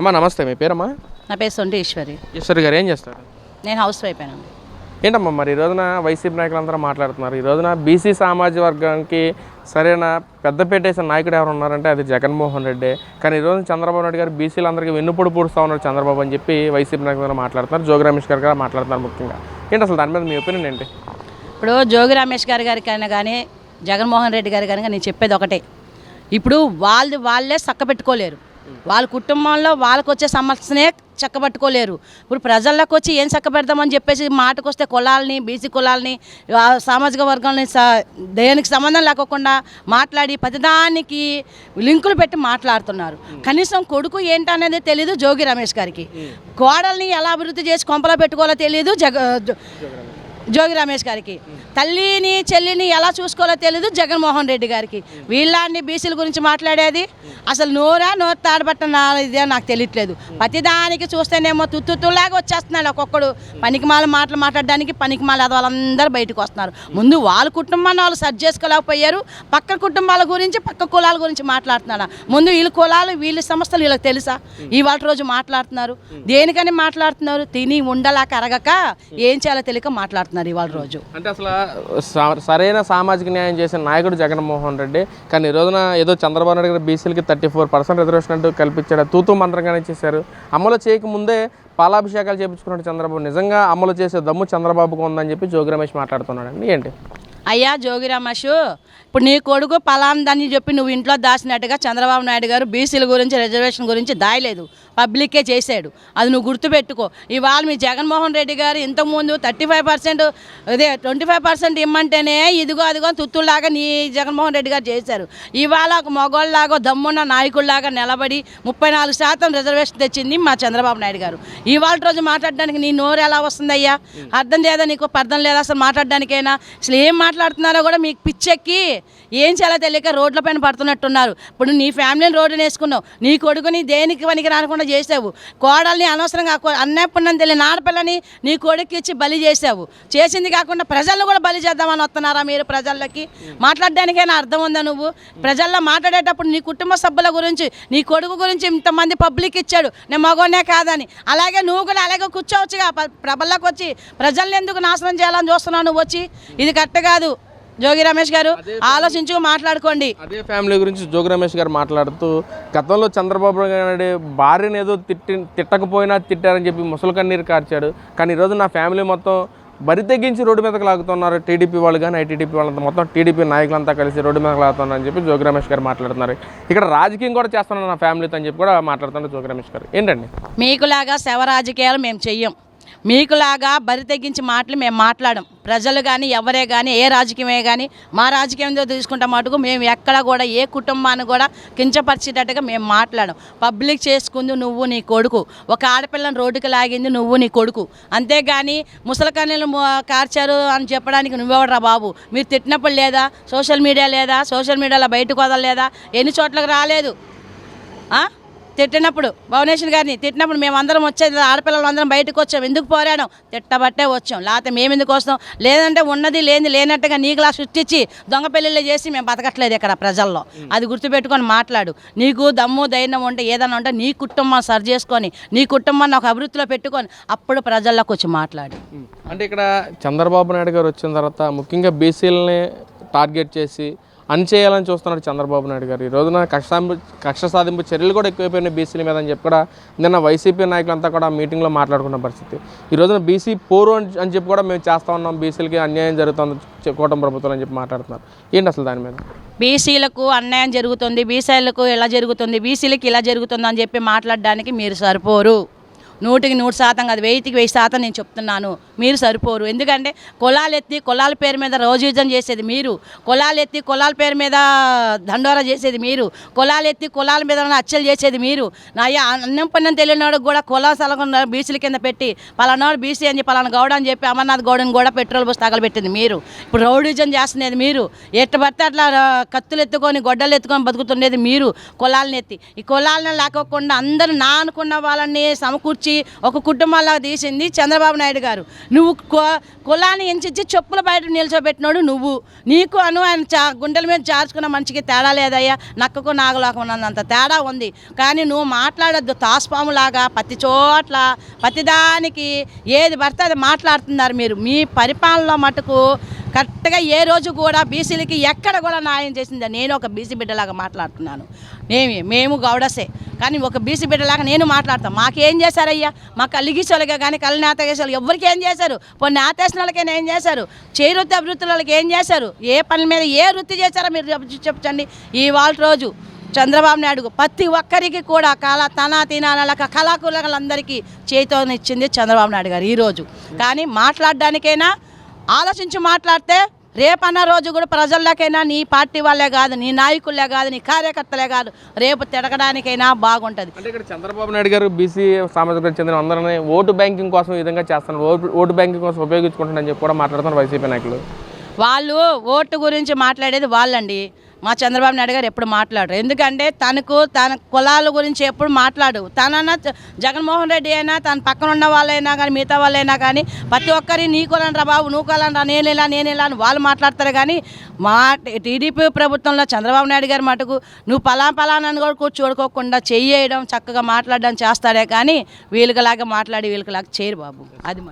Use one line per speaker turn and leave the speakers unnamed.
అమ్మా నమస్తే, మీ పేరమ్మా?
నా పేరు సొంటి ఈశ్వరి.
ఈశ్వరి గారు ఏం చేస్తారు?
నేను హౌస్ వైఫ్ అయినా.
ఏంటమ్మా మరి ఈ రోజున వైసీపీ నాయకులందరూ మాట్లాడుతున్నారు, ఈ రోజున బీసీ సామాజిక వర్గానికి సరైన పెద్దపీట వేసిన నాయకుడు ఎవరు ఉన్నారంటే అది జగన్మోహన్ రెడ్డి. కానీ ఈ రోజున చంద్రబాబు నాయుడు గారు బీసీలందరికీ వెన్నుపొడి పూడుస్తూ ఉన్నారు చంద్రబాబు అని చెప్పి వైసీపీ నాయకులు మాట్లాడుతున్నారు. జోగి రమేష్ గారు కూడా మాట్లాడుతున్నారు. ముఖ్యంగా ఏంటి అసలు దాని మీద మీ ఒపీనియన్ ఏంటి?
ఇప్పుడు జోగి రమేష్ గారికైనా కానీ జగన్మోహన్ రెడ్డి గారి కనుక నేను చెప్పేది ఒకటే, ఇప్పుడు వాళ్ళే చక్కబెట్టుకోలేరు. వాళ్ళ కుటుంబంలో వాళ్ళకు వచ్చే సమస్యనే చక్కబట్టుకోలేరు. ఇప్పుడు ప్రజల్లోకి వచ్చి ఏం చక్కబెడదామని చెప్పేసి మాటకు వస్తే కులాలని, బీసీ కులాలని, సామాజిక వర్గాలని దేనికి సంబంధం లేకుండా మాట్లాడి ప్రతిదానికి లింకులు పెట్టి మాట్లాడుతున్నారు. కనీసం కొడుకు ఏంటనేది తెలియదు జోగి రమేష్ గారికి. కోడల్ని ఎలా అభివృద్ధి చేసి కొంపలో పెట్టుకోవాలో తెలియదు జోగి రమేష్ గారికి. తల్లిని చెల్లిని ఎలా చూసుకోవాలో తెలియదు జగన్మోహన్ రెడ్డి గారికి. వీళ్ళని బీసీల గురించి మాట్లాడేది అసలు నోరు తాడబట్టిన ఇదే నాకు తెలియట్లేదు. ప్రతిదానికి చూస్తేనేమో తుత్తులాగా వచ్చేస్తున్నాడు ఒక్కొక్కడు. పనికిమాల మాటలు మాట్లాడడానికి పనికిమాల వాళ్ళందరూ బయటకు వస్తున్నారు. ముందు వాళ్ళ కుటుంబాన్ని వాళ్ళు సర్చ్ చేసుకోలేకపోయారు. పక్క కుటుంబాల గురించి పక్క కులాల గురించి మాట్లాడుతున్నాడు. ముందు వీళ్ళ కులాలు వీళ్ళ సంస్థలు వీళ్ళకి తెలుసా? ఇవాళ రోజు మాట్లాడుతున్నారు. దేనికని మాట్లాడుతున్నారు? తిని ఉండలాక అరగక ఏం చేయాలో తెలియక మాట్లాడుతున్నారు ఇవాళ రోజు.
అంటే అసలు సరైన సామాజిక న్యాయం చేసిన నాయకుడు జగన్మోహన్ రెడ్డి. కానీ ఈ రోజున ఏదో చంద్రబాబు నాయుడు గారు బీసీలకి 34% రిజర్వేషన్ అంటూ కల్పించాడు. తూతూ మంత్రంగానే చేశారు. అమలు చేయకముందే పాలాభిషేకాలు చేయించుకున్నాడు చంద్రబాబు. నిజంగా అమలు చేసే దమ్ము చంద్రబాబుకు ఉందని చెప్పి జోగి రమేష్ మాట్లాడుతున్నాడు అండి. ఏంటి
అయ్యా జోగి రమేష్, ఇప్పుడు నీ కొడుకు పలాందని చెప్పి నువ్వు ఇంట్లో దాచినట్టుగా చంద్రబాబు నాయుడు గారు బీసీల గురించి రిజర్వేషన్ గురించి దాయలేదు, పబ్లిక్కే చేశాడు. అది నువ్వు గుర్తుపెట్టుకో. ఇవాళ మీ జగన్మోహన్ రెడ్డి గారు ఇంతకుముందు 35% అదే 25% ఇమ్మంటేనే ఇదిగో అదిగో తుత్తులాగా నీ జగన్మోహన్ రెడ్డి గారు చేశారు. ఇవాళ ఒక మగోళ్ళలాగా దమ్మున్న నాయకుల్లాగా నిలబడి 34% రిజర్వేషన్ తెచ్చింది మా చంద్రబాబు నాయుడు గారు. ఇవాళ రోజు మాట్లాడడానికి నీ నోరు ఎలా వస్తుందయ్యా? అర్థం లేదా నీకు? అర్థం లేదా అసలు మాట్లాడడానికైనా? అసలు ఏం మాట్లాడుతున్నారో కూడా మీకు పిచ్చెక్కి ఏం చేయాలో తెలియక రోడ్ల పైన పడుతున్నట్టున్నారు. ఇప్పుడు నీ ఫ్యామిలీని రోడ్డుని వేసుకున్నావు, నీ కొడుకుని దేనికి పనికి రానకుండా చేసావు, కోడల్ని అనవసరంగా అన్నప్పుడున్నది తెలియని ఆడపిల్లని నీ కొడుకు ఇచ్చి బలి చేసావు. చేసింది కాకుండా ప్రజలను కూడా బలి చేద్దామని వస్తున్నారా మీరు? ప్రజల్లోకి మాట్లాడడానికైనా అర్థం ఉందా? నువ్వు ప్రజల్లో మాట్లాడేటప్పుడు నీ కుటుంబ సభ్యుల గురించి, నీ కొడుకు గురించి ఇంతమంది పబ్లిక్ ఇచ్చాడు, నేను మగోనే కాదని. అలాగే నువ్వు కూడా అలాగే కూర్చోవచ్చుగా. ప్రజల్లోకి వచ్చి ప్రజల్ని ఎందుకు నాశనం చేయాలని చూస్తున్నావు నువ్వు వచ్చి? ఇది కరెక్ట్ కాదు. జోగి రమేష్ గారు ఆలోచించు, మాట్లాడుకోండి.
అదే ఫ్యామిలీ గురించి జోగి రమేష్ గారు మాట్లాడుతూ గతంలో చంద్రబాబు నాయుడు భార్యను ఏదో తిట్టకపోయినా తిట్టారని చెప్పి ముసలి కన్నీరు కార్చాడు. కానీ ఈరోజు నా ఫ్యామిలీ మొత్తం బరి తెగించి రోడ్డు మీదకి లాగుతున్నారు. టీడీపీ వాళ్ళు కానీ ఐటీడీపీ వాళ్ళంతా మొత్తం టీడీపీ నాయకులంతా కలిసి రోడ్డు మీదకి లాగుతున్నారని చెప్పి జోగి రమేష్ గారు మాట్లాడుతున్నారు. ఇక్కడ రాజకీయం కూడా చేస్తున్నారు నా ఫ్యామిలీతో అని చెప్పి కూడా మాట్లాడుతున్నారు జోగి రమేష్ గారు. ఏంటండి
మీకులాగా శవ రాజకీయాలు మేము చెయ్యం, మీకులాగా బరి తెగించి మాటలు మేము మాట్లాడం. ప్రజలు కానీ ఎవరే కానీ ఏ రాజకీయమే కానీ మా రాజకీయంతో తీసుకుంటాం మటుకు మేము ఎక్కడ కూడా ఏ కుటుంబాన్ని కూడా కించపరిచేటట్టుగా మేము మాట్లాడం. పబ్లిక్ చేసుకుంది నువ్వు నీ కొడుకు, ఒక ఆడపిల్లని రోడ్డుకి లాగింది నువ్వు నీ కొడుకు. అంతేగాని ముసలికన్నీళ్ళు కార్చారు అని చెప్పడానికి నువ్వెవడరా బాబు? మీరు తిట్టినప్పుడు లేదా సోషల్ మీడియా లేదా? సోషల్ మీడియాలో బయటకు వదలలేదా? ఎన్ని చోట్లకు రాలేదు? తిట్టినప్పుడు భువనేశ్వర్ గారిని తిట్టినప్పుడు మేమందరం వచ్చేది, ఆడపిల్లలు అందరం బయటకు వచ్చాం. ఎందుకు పోరాడం? తిట్టబట్టే వచ్చాం, లేకపోతే మేము ఎందుకు వస్తాం? లేదంటే ఉన్నది లేనట్టుగా నీకులా సృష్టించి దొంగ పెళ్ళిళ్ళు చేసి మేము బతకట్లేదు ఇక్కడ ప్రజల్లో. అది గుర్తుపెట్టుకొని మాట్లాడు. నీకు దమ్ము ధైర్యం ఉంటే ఏదైనా ఉంటే నీ కుటుంబాన్ని సరి చేసుకొని నీ కుటుంబాన్ని ఒక అభివృద్ధిలో పెట్టుకొని అప్పుడు ప్రజల్లోకి వచ్చి మాట్లాడు.
అంటే ఇక్కడ చంద్రబాబు నాయుడు గారు వచ్చిన తర్వాత ముఖ్యంగా బీసీలని టార్గెట్ చేసి అణిచేయాలని చూస్తున్నాడు చంద్రబాబు నాయుడు గారు. ఈ రోజున కక్ష సాధింపు చర్యలు కూడా ఎక్కువైపోయినాయి బీసీల మీద అని చెప్పి కూడా నిన్న వైసీపీ నాయకులంతా కూడా మీటింగ్లో మాట్లాడుకున్న పరిస్థితి. ఈ రోజున బీసీ పోరు అని చెప్పి కూడా మేము చేస్తూ ఉన్నాం, బీసీలకి అన్యాయం జరుగుతుంది కూటమి ప్రభుత్వం అని చెప్పి మాట్లాడుతున్నారు. ఏంటి అసలు దాని మీద?
బీసీలకు అన్యాయం జరుగుతుంది, బీసీలకు ఇలా జరుగుతుంది, బీసీలకి ఇలా జరుగుతుంది అని చెప్పి మాట్లాడడానికి మీరు సరిపోరు. 100% అది 1000% నేను చెప్తున్నాను, మీరు సరిపోరు. ఎందుకంటే కులాలు ఎత్తి కులాల పేరు మీద రోజుజం చేసేది మీరు, కులాలు ఎత్తి కులాల పేరు మీద దండోరా చేసేది మీరు, కులాలు ఎత్తి కులాల మీద హత్యలు చేసేది మీరు. నా అన్నం పన్నం తెలియనాడు కూడా కుల సలగం బీసీల కింద పెట్టి పలానాడు బీసీ అని పలానా గౌడ అని చెప్పి అమర్నాథ్ గౌడని కూడా పెట్రోల్ బస్ తగలబెట్టింది మీరు. ఇప్పుడు రౌడిజం చేస్తున్నది మీరు. ఎట్ట పడితే అట్లా కత్తులు ఎత్తుకొని గొడ్డలు ఎత్తుకొని బతుకుతుండేది మీరు కులాలను ఎత్తి. ఈ కులాలను లేకోకుండా అందరూ నా అనుకున్న వాళ్ళని సమకూర్చి ఎంచిచ్చి ఒక కుటుంబాల్లో తీసింది చంద్రబాబు నాయుడు గారు. నువ్వు కులాన్ని ఎంచిచ్చి చెప్పుల బయట నిల్చోబెట్టినోడు నువ్వు. నీకు ఆయన గుండెల మీద చార్చుకున్న మనిషికి తేడా లేదయ్యా. నక్కకు నాగలోకం ఉన్నంత తేడా ఉంది. కానీ నువ్వు మాట్లాడొద్దు తాస్పాములాగా ప్రతి చోట్ల ప్రతిదానికి ఏది పడితే అది మాట్లాడుతున్నారు మీరు. మీ పరిపాలనలో మటుకు కరెక్ట్గా ఏ రోజు కూడా బీసీలకి ఎక్కడ కూడా న్యాయం చేసిందా? నేను ఒక బీసీ బిడ్డలాగా మాట్లాడుతున్నాను. మేము గౌడసే కానీ ఒక బీసీ బిడ్డలాగా నేను మాట్లాడతాను. మాకేం చేశారయ్యా? మాకు అలిగిసోలుగా కానీ కళ్ళనేతగేసాలు ఎవరికి ఏం చేశారు? కొన్ని ఆతేసిన వాళ్ళకైనా ఏం చేశారు? చేరువృత్తి అభివృద్ధి వాళ్ళకి ఏం చేశారు? ఏ పని మీద ఏ వృత్తి చేశారో మీరు చెప్పండి. ఇవాళ రోజు చంద్రబాబు నాయుడు ప్రతి ఒక్కరికి కూడా కళాకారులందరికీ చేతోనిచ్చింది చంద్రబాబు నాయుడు గారు ఈరోజు. కానీ మాట్లాడడానికైనా ఆలోచించి మాట్లాడితే రేపన్న రోజు కూడా ప్రజల్లోకైనా నీ పార్టీ వాళ్ళే కాదు, నీ నాయకులే కాదు, నీ కార్యకర్తలే కాదు, రేపు తిరగడానికైనా బాగుంటుంది.
అంటే ఇక్కడ చంద్రబాబు నాయుడు గారు బీసీ సామాజిక చెందిన అందరినీ ఓటు బ్యాంకింగ్ కోసం ఈ విధంగా చేస్తున్నారు, ఓటు బ్యాంకింగ్ కోసం ఉపయోగించుకుంటారని చెప్పి కూడా మాట్లాడుతున్నారు వైసీపీ నాయకులు. వాళ్ళు
ఓటు గురించి మాట్లాడేది వాళ్ళండి. మా చంద్రబాబు నాయుడు గారు ఎప్పుడు మాట్లాడరు. ఎందుకంటే తన కులాల గురించి ఎప్పుడు మాట్లాడు. తనన్నా జగన్మోహన్ రెడ్డి అయినా తన పక్కన ఉన్న వాళ్ళైనా కానీ మిగతా వాళ్ళైనా కానీ ప్రతి ఒక్కరి నీ కులం రా బాబు, నువ్వు కులం రా, నేనేలా అని వాళ్ళు మాట్లాడతారు. కానీ మా టీడీపీ ప్రభుత్వంలో చంద్రబాబు నాయుడు గారు మటుకు నువ్వు పలానని కూడా చూడుకోకుండా చెయ్యడం, చక్కగా మాట్లాడడం చేస్తాడే కానీ వీళ్ళకిలాగా మాట్లాడి వీళ్ళకిలాగా చేయరు బాబు. అది